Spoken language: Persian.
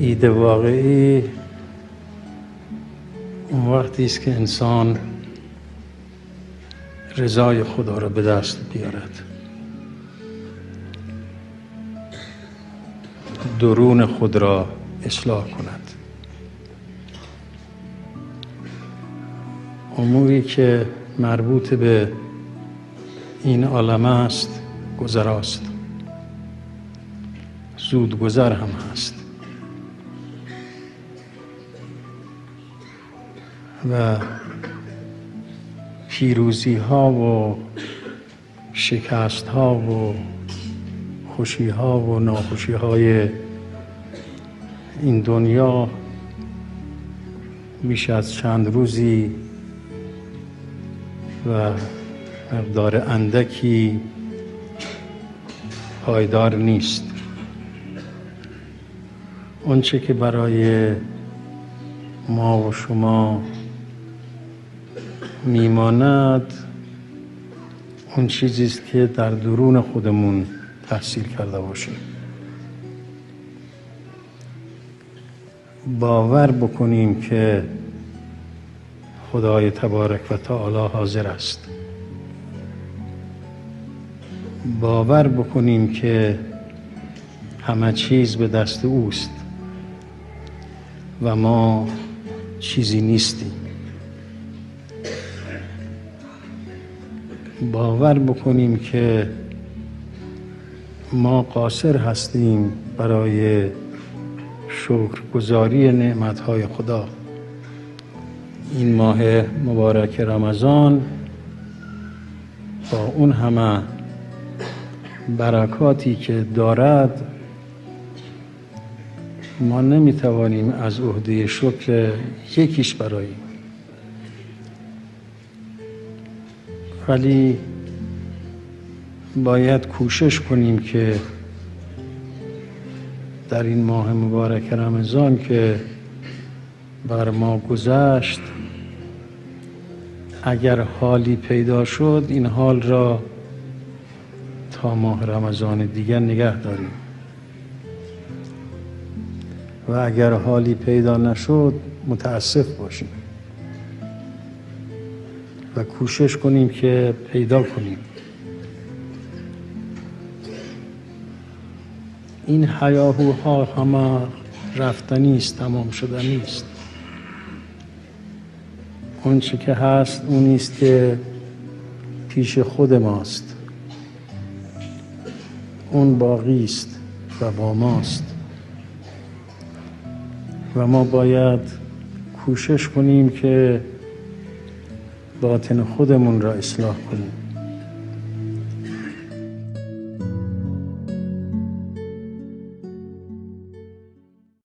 ایده واقعی اون وقتی است که انسان رضای خدا را به دست بیارد، درون خود را اصلاح کند. اموری که مربوط به این عالم است گذراست، زود گذر هم هست و پیروزی ها و شکست ها و خوشی ها و ناخوشی های این دنیا بیش از چند روزی و مقدار اندکی پایدار نیست. آنچه که برای ما و شما میماند اون چیزی است که در درون خودمون تحصیل کرده باشیم. باور بکنیم که خدای تبارک و تعالی حاضر است. باور بکنیم که همه چیز به دست اوست و ما چیزی نیستیم. باور بکنیم که ما قاصر هستیم برای شکرگزاری نعمتهای خدا. این ماه مبارک رمضان با اون همه برکاتی که دارد ما نمیتوانیم از عهده شکر یکیش براییم، ولی باید کوشش کنیم که در این ماه مبارک رمضان که بر ما گذشت اگر حالی پیدا شد این حال را تا ماه رمضان دیگر نگه داریم و اگر حالی پیدا نشد متاسف باشیم و کوشش کنیم که پیدا کنیم. این هیاهوها همه رفتنی است، تمام شدنی است. اون چه که هست اون است که پیش خود ماست، اون باقی است و با ماست و ما باید کوشش کنیم که باطن خودمون را اصلاح کنیم.